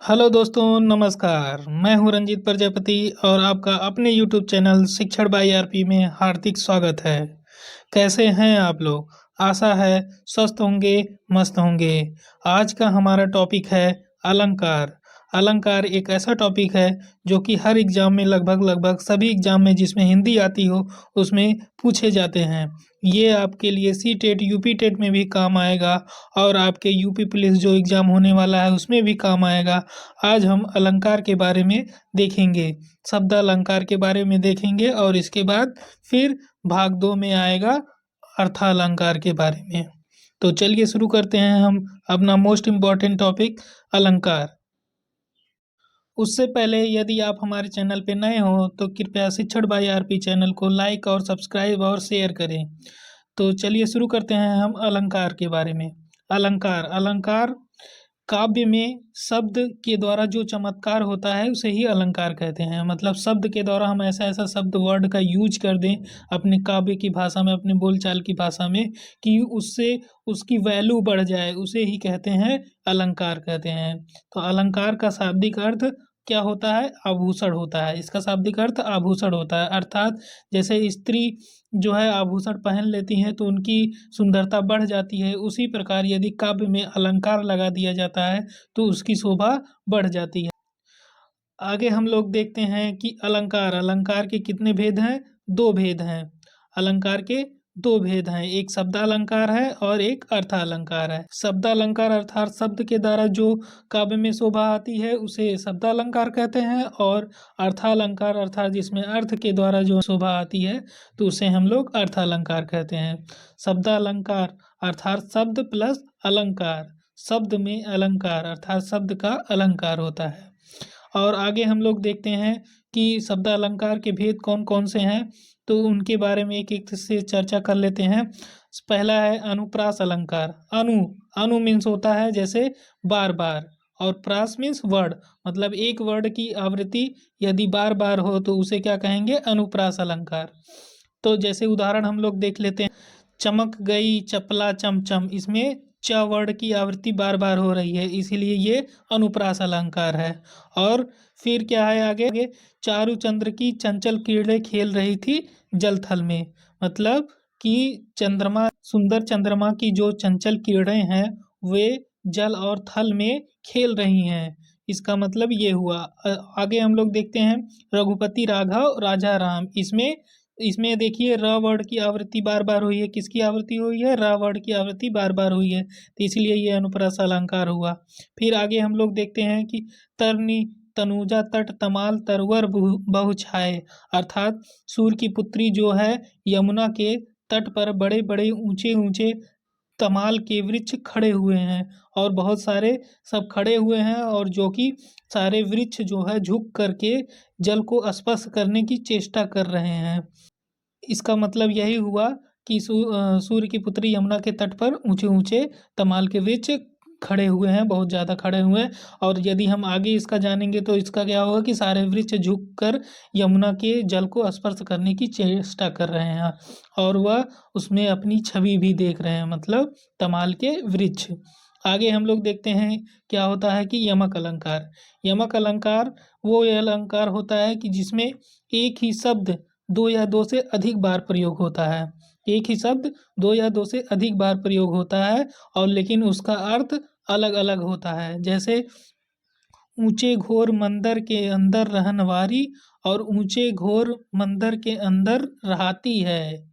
Hello दोस्तों, नमस्कार। मैं हूं रंजीत प्रजापति और आपका अपने यूट्यूब चैनल शिक्षण बाई आरपी में हार्दिक स्वागत है। कैसे हैं आप लोग? आशा है स्वस्थ होंगे, मस्त होंगे। आज का हमारा टॉपिक है अलंकार। अलंकार एक ऐसा टॉपिक है जो कि हर एग्जाम में लगभग सभी एग्जाम में जिसमें हिंदी आती हो उसमें पूछे जाते हैं। ये आपके लिए सी टेट यूपी टेट में भी काम आएगा और आपके यूपी पुलिस जो एग्ज़ाम होने वाला है उसमें भी काम आएगा। आज हम अलंकार के बारे में देखेंगे, शब्द अलंकार के बारे में देखेंगे और इसके बाद फिर भाग 2 में आएगा अर्थालंकार के बारे में। तो चलिए शुरू करते हैं हम अपना मोस्ट इम्पॉर्टेंट टॉपिक अलंकार। उससे पहले यदि आप हमारे चैनल पे नए हो तो कृपया शिक्षण बाई आरपी चैनल को लाइक और सब्सक्राइब और शेयर करें। तो चलिए शुरू करते हैं हम अलंकार के बारे में। अलंकार अलंकार काव्य में शब्द के द्वारा जो चमत्कार होता है उसे ही अलंकार कहते हैं। मतलब शब्द के द्वारा हम ऐसा ऐसा शब्द वर्ड का यूज कर दें अपने काव्य की भाषा में, अपने बोलचाल की भाषा में, कि उससे उसकी वैल्यू बढ़ जाए, उसे ही कहते हैं अलंकार कहते हैं। तो अलंकार का शाब्दिक अर्थ क्या होता है? आभूषण होता है। इसका शाब्दिक अर्थ आभूषण होता है। अर्थात जैसे स्त्री जो है आभूषण पहन लेती हैं तो उनकी सुंदरता बढ़ जाती है, उसी प्रकार यदि काव्य में अलंकार लगा दिया जाता है तो उसकी शोभा बढ़ जाती है। आगे हम लोग देखते हैं कि अलंकार अलंकार के कितने भेद हैं? 2 भेद हैं। अलंकार के 2 भेद हैं, एक शब्दालंकार है और एक अर्थालंकार है। शब्दालंकार अर्थात शब्द के द्वारा जो काव्य में शोभा आती है उसे शब्दालंकार कहते हैं, और अर्थालंकार अर्थात जिसमें अर्थ के द्वारा जो शोभा आती है तो उसे हम लोग अर्थालंकार कहते हैं। शब्दालंकार अर्थात शब्द प्लस अलंकार, शब्द में अलंकार अर्थात शब्द का अलंकार होता है। और आगे हम लोग देखते हैं कि शब्द अलंकार के भेद कौन कौन से हैं, तो उनके बारे में एक एक से चर्चा कर लेते हैं। पहला है अनुप्रास अलंकार। अनु अनु मीन्स होता है जैसे बार बार, और प्रास मीन्स वर्ड, मतलब एक वर्ड की आवृत्ति यदि बार बार हो तो उसे क्या कहेंगे? अनुप्रास अलंकार। तो जैसे उदाहरण हम लोग देख लेते हैं। चमक गई चपला चमचम, इसमें च वर्ड की आवृत्ति बार बार हो रही है, इसीलिए ये अनुप्रास अलंकार है। और फिर क्या है आगे? चारु चंद्र की चंचल किरणें खेल रही थी जल थल में, मतलब कि चंद्रमा, सुंदर चंद्रमा की जो चंचल किरणें हैं वे जल और थल में खेल रही हैं। इसका मतलब ये हुआ। आगे हम लोग देखते हैं रघुपति राघव राजा राम। इसमें इसमें देखिए र वर्ड की आवृत्ति बार बार हुई है। किसकी आवृत्ति हुई है? र वर्ड की आवृत्ति बार बार हुई है, तो इसलिए ये अनुप्रास अलंकार हुआ। फिर आगे हम लोग देखते हैं कि तरनी तनुजा तट तमाल तरवर बहु छाए, अर्थात सूर्य की पुत्री जो है यमुना के तट पर बड़े बड़े ऊंचे ऊंचे तमाल के वृक्ष खड़े हुए हैं, और बहुत सारे सब खड़े हुए हैं, और जो कि सारे वृक्ष जो है झुक करके जल को स्पर्श करने की चेष्टा कर रहे हैं। इसका मतलब यही हुआ कि सूर्य की पुत्री यमुना के तट पर ऊंचे ऊंचे तमाल के वृक्ष खड़े हुए हैं, बहुत ज़्यादा खड़े हुए हैं। और यदि हम आगे इसका जानेंगे तो इसका क्या होगा कि सारे वृक्ष झुक कर यमुना के जल को स्पर्श करने की चेष्टा कर रहे हैं, और वह उसमें अपनी छवि भी देख रहे हैं, मतलब तमाल के वृक्ष। आगे हम लोग देखते हैं क्या होता है कि यमक अलंकार। यमक अलंकार वो अलंकार होता है कि जिसमें एक ही शब्द 2 या 2 से अधिक बार प्रयोग होता है। एक ही शब्द 2 या 2 से अधिक बार प्रयोग होता है, और लेकिन उसका अर्थ अलग अलग होता है। जैसे ऊंचे घोर मंदिर के अंदर रहनवारी और ऊंचे घोर मंदिर के अंदर रहाती है।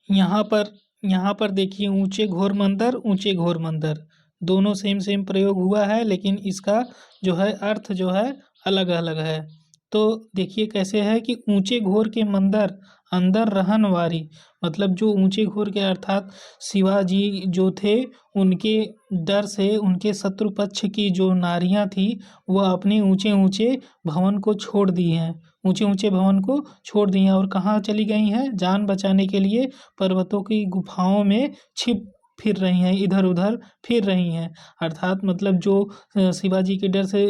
यहाँ पर यहाँ पर देखिए ऊंचे घोर मंदिर दोनों सेम सेम प्रयोग हुआ है, लेकिन इसका जो है अर्थ जो है अलग अलग है। तो देखिए कैसे है कि ऊंचे घोर के मंदिर अंदर रहन वारी, मतलब जो ऊंचे घोर के अर्थात शिवाजी जो थे उनके डर से उनके शत्रु पक्ष की जो नारियां थी वह अपने ऊंचे ऊंचे भवन को छोड़ दी हैं, ऊंचे ऊंचे भवन को छोड़ दी हैं, और कहाँ चली गई हैं? जान बचाने के लिए पर्वतों की गुफाओं में छिप फिर रही हैं, इधर-उधर फिर रही हैं। अर्थात मतलब जो शिवाजी के डर से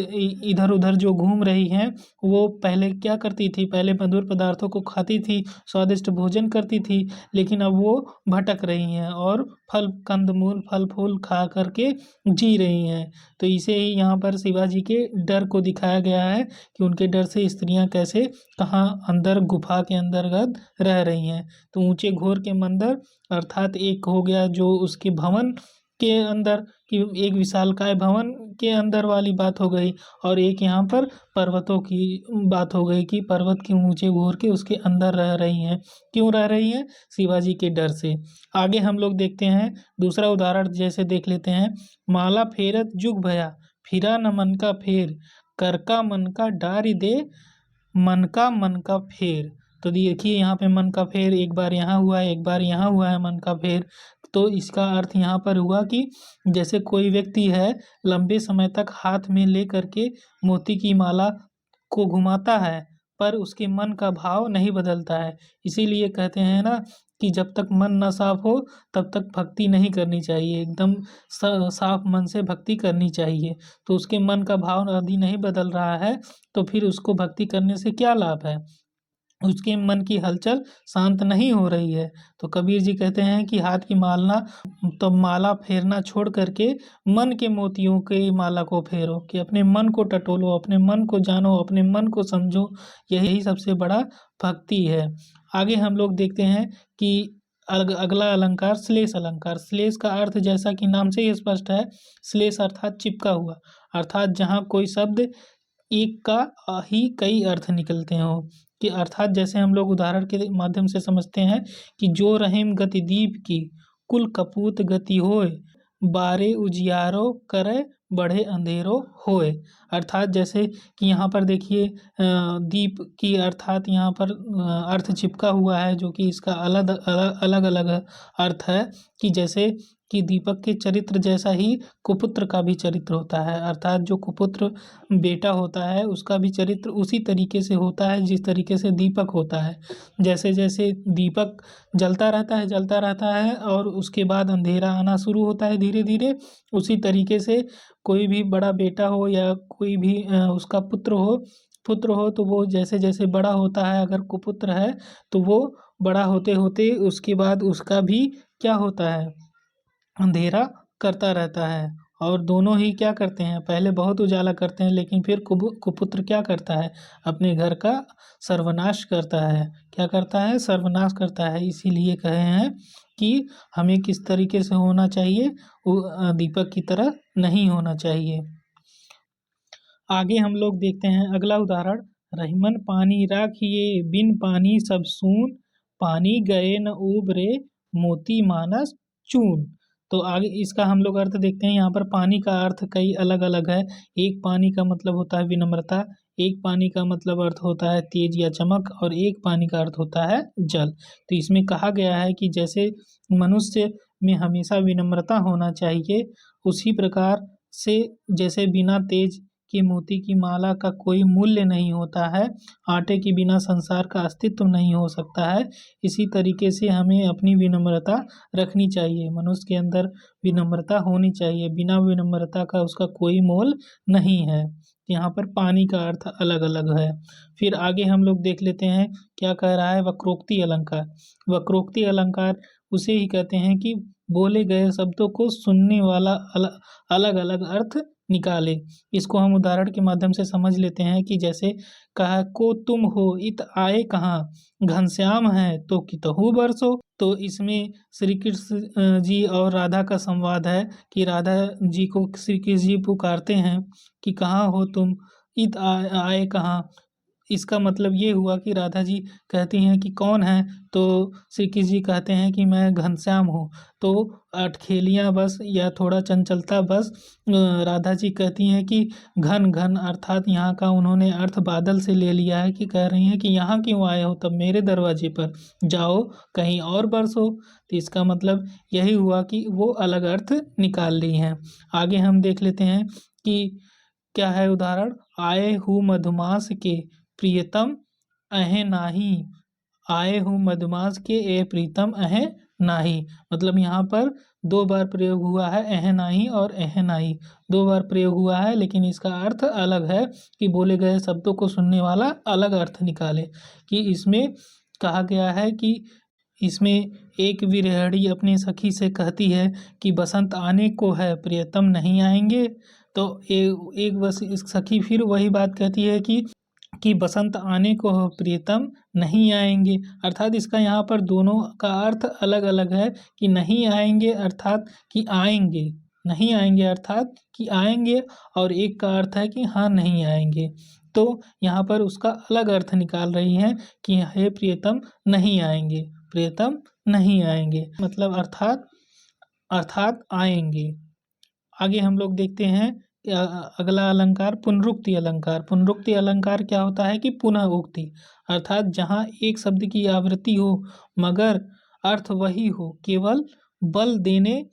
इधर-उधर जो घूम रही हैं, वो पहले क्या करती थी, पहले मधुर पदार्थों को खाती थी, स्वादिष्ट भोजन करती थी, लेकिन अब वो भटक रही हैं और फल कंद-मूल, फल-फूल खा कर के जी रही हैं। तो इसे ही यहाँ पर शिवाजी के डर को दिखाया गया है कि उनके डर से स्त्रियाँ कैसे कहाँ अंदर गुफा के अंतर्गत रह रही हैं। तो ऊँचे घोर के मंदिर अर्थात एक हो गया जो उसके भवन के अंदर कि एक विशालकाय भवन के अंदर वाली बात हो गई, और एक यहाँ पर पर्वतों की बात हो गई कि पर्वत के ऊँचे घोर के उसके अंदर रह रही हैं। क्यों रह रही हैं? शिवाजी के डर से। आगे हम लोग देखते हैं दूसरा उदाहरण जैसे देख लेते हैं। माला फेरत जुग भया, फिरा न मन का फेर, कर का मन का डारि दे, मन का फेर। तो देखिए यहाँ पे मन का फेर एक बार यहाँ हुआ है, एक बार यहाँ हुआ है मन का फेर। तो इसका अर्थ यहाँ पर हुआ कि जैसे कोई व्यक्ति है लंबे समय तक हाथ में ले करके मोती की माला को घुमाता है, पर उसके मन का भाव नहीं बदलता है। इसीलिए कहते हैं ना कि जब तक मन ना साफ हो तब तक भक्ति नहीं करनी चाहिए, एकदम साफ मन से भक्ति करनी चाहिए। तो उसके मन का भाव यदि नहीं बदल रहा है तो फिर उसको भक्ति करने से क्या लाभ है? उसके मन की हलचल शांत नहीं हो रही है। तो कबीर जी कहते हैं कि हाथ की माला फेरना छोड़ करके मन के मोतियों की माला को फेरो, कि अपने मन को टटोलो, अपने मन को जानो, अपने मन को समझो। यही सबसे बड़ा भक्ति है। आगे हम लोग देखते हैं कि अगला अलंकार श्लेष अलंकार। श्लेष का अर्थ जैसा कि नाम से ही स्पष्ट है, श्लेष अर्थात चिपका हुआ, अर्थात जहाँ कोई शब्द एक का ही कई अर्थ निकलते हों। कि अर्थात जैसे हम लोग उदाहरण के माध्यम से समझते हैं कि जो रहीम गति दीप की, कुल कपूत गति होए, बारे उजियारो करे, बढ़े अंधेरो होए। अर्थात जैसे कि यहाँ पर देखिए दीप की अर्थात यहाँ पर अर्थ चिपका हुआ है, जो कि इसका अलग-अलग अर्थ है कि जैसे कि दीपक के चरित्र जैसा ही कुपुत्र का भी चरित्र होता है। अर्थात जो कुपुत्र बेटा होता है उसका भी चरित्र उसी तरीके से होता है जिस तरीके से दीपक होता है। जैसे-जैसे दीपक जलता रहता है और उसके बाद अंधेरा आना शुरू होता है धीरे-धीरे, उसी तरीके से कोई भी बड़ा बेटा हो या कोई भी उसका पुत्र हो तो वो जैसे-जैसे बड़ा होता है, अगर कुपुत्र है तो वो बड़ा होते-होते उसके बाद उसका भी क्या होता है, अंधेरा करता रहता है। और दोनों ही क्या करते हैं, पहले बहुत उजाला करते हैं लेकिन फिर कुपुत्र क्या करता है, अपने घर का सर्वनाश करता है। क्या करता है? सर्वनाश करता है। इसीलिए कहे हैं कि हमें किस तरीके से होना चाहिए, दीपक की तरह नहीं होना चाहिए। आगे हम लोग देखते हैं अगला उदाहरण। रहीमन पानी राखिए, बिन पानी सब सून, पानी गए न ऊब रे, मोती मानस चून। तो आगे इसका हम लोग अर्थ देखते हैं। यहाँ पर पानी का अर्थ कई अलग-अलग है। एक पानी का मतलब होता है विनम्रता, एक पानी का मतलब अर्थ होता है तेज या चमक, और एक पानी का अर्थ होता है जल। तो इसमें कहा गया है कि जैसे मनुष्य में हमेशा विनम्रता होना चाहिए, उसी प्रकार से जैसे बिना तेज कि मोती की माला का कोई मूल्य नहीं होता है, आटे के बिना संसार का अस्तित्व नहीं हो सकता है, इसी तरीके से हमें अपनी विनम्रता रखनी चाहिए। मनुष्य के अंदर विनम्रता होनी चाहिए, बिना विनम्रता का उसका कोई मोल नहीं है। यहाँ पर पानी का अर्थ अलग-अलग है। फिर आगे हम लोग देख लेते हैं क्या कह रहा है वक्रोक्ति अलंकार। वक्रोक्ति अलंकार उसे ही कहते हैं कि बोले गए शब्दों को सुनने वाला अलग-अलग अर्थ निकाले। इसको हम उदाहरण के माध्यम से समझ लेते हैं कि जैसे कहा को तुम हो इत आए कहाँ, घनश्याम है तो कितहु बरसो। तो इसमें श्री कृष्ण जी और राधा का संवाद है कि राधा जी को श्री कृष्ण जी पुकारते हैं कि कहाँ हो तुम, इत आए कहाँ। इसका मतलब ये हुआ कि राधा जी कहती हैं कि कौन है, तो श्री कृष्ण जी कहते हैं कि मैं घनश्याम हूँ। तो अटखेलियाँ बस या थोड़ा चंचलता बस राधा जी कहती हैं कि घन घन, अर्थात यहाँ का उन्होंने अर्थ बादल से ले लिया है कि कह रही हैं कि यहाँ क्यों आए हो, तब मेरे दरवाजे पर जाओ कहीं और बरसो। तो इसका मतलब यही हुआ कि वो अलग अर्थ निकाल ली हैं। आगे हम देख लेते हैं कि क्या है उदाहरण। आए हूँ मधुमास के प्रियतम अहे नाही, आए हूँ मधुमास के ए प्रीतम अहे नाही। मतलब यहाँ पर दो बार प्रयोग हुआ है एहनाई और एहनाई, दो बार प्रयोग हुआ है, लेकिन इसका अर्थ अलग है कि बोले गए शब्दों को सुनने वाला अलग अर्थ निकाले। कि इसमें कहा गया है कि इसमें एक विरहड़ी अपनी सखी से कहती है कि बसंत आने को है प्रियतम नहीं आएंगे। तो एक बस इस सखी फिर वही बात कहती है कि बसंत आने को हो प्रियतम नहीं आएंगे। अर्थात इसका यहाँ पर दोनों का अर्थ अलग अलग है कि नहीं आएंगे अर्थात कि आएंगे, नहीं आएंगे अर्थात कि आएंगे, और एक का अर्थ है कि हाँ नहीं आएंगे। तो यहाँ पर उसका अलग अर्थ निकाल रही हैं कि हे प्रियतम नहीं आएंगे, प्रियतम नहीं आएंगे मतलब अर्थात अर्थात आएंगे। आगे हम लोग देखते हैं अगला अलंकार पुनरुक्ति अलंकार। पुनरुक्ति अलंकार क्या होता है कि पुनः उक्ति, अर्थात जहाँ एक शब्द की आवृत्ति हो मगर अर्थ वही हो, केवल बल देने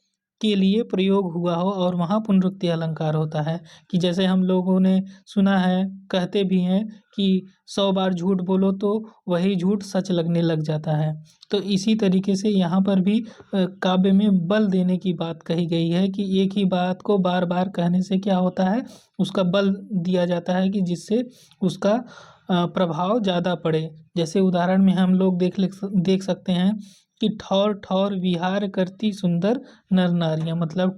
के लिए प्रयोग हुआ हो, और वहाँ पुनरुक्ति अलंकार होता है। कि जैसे हम लोगों ने सुना है, कहते भी हैं कि 100 बार झूठ बोलो तो वही झूठ सच लगने लग जाता है। तो इसी तरीके से यहाँ पर भी काव्य में बल देने की बात कही गई है कि एक ही बात को बार बार कहने से क्या होता है, उसका बल दिया जाता है कि जिससे उसका प्रभाव ज़्यादा पड़े। जैसे उदाहरण में हम लोग देख सकते हैं कि ठौर ठौर विहार करती सुंदर नर नारियाँ, मतलब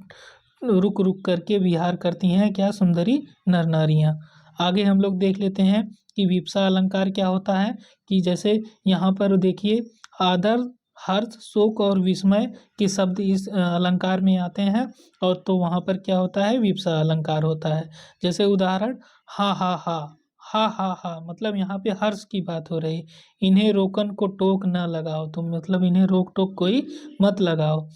रुक रुक करके विहार करती हैं क्या, सुंदरी नर नारियाँ। आगे हम लोग देख लेते हैं कि विप्सा अलंकार क्या होता है। कि जैसे यहाँ पर देखिए आदर, हर्ष, शोक और विस्मय के शब्द इस अलंकार में आते हैं, और तो वहाँ पर क्या होता है, विप्सा अलंकार होता है। जैसे उदाहरण हा हा हा, हा हा हा मतलब यहाँ पे हर्ष की बात हो रही। इन्हें रोकन को टोक न लगाओ तुम, मतलब इन्हें रोक टोक कोई मत लगाओ।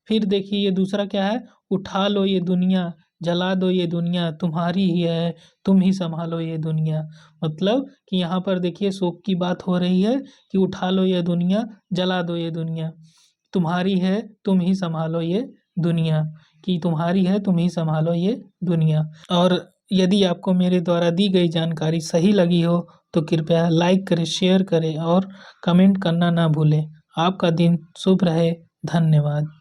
फिर देखिए ये दूसरा क्या है, उठा लो ये दुनिया, जला दो ये दुनिया, तुम्हारी ही है, तुम ही संभालो ये दुनिया। मतलब कि यहाँ पर देखिए शोक की बात हो रही है कि उठा लो ये दुनिया, जला दो ये दुनिया, तुम्हारी है तुम ही संभालो ये दुनिया, कि तुम्हारी है तुम ही संभालो ये दुनिया। और यदि आपको मेरे द्वारा दी गई जानकारी सही लगी हो तो कृपया लाइक करें, शेयर करें और कमेंट करना ना भूलें। आपका दिन शुभ रहे। धन्यवाद।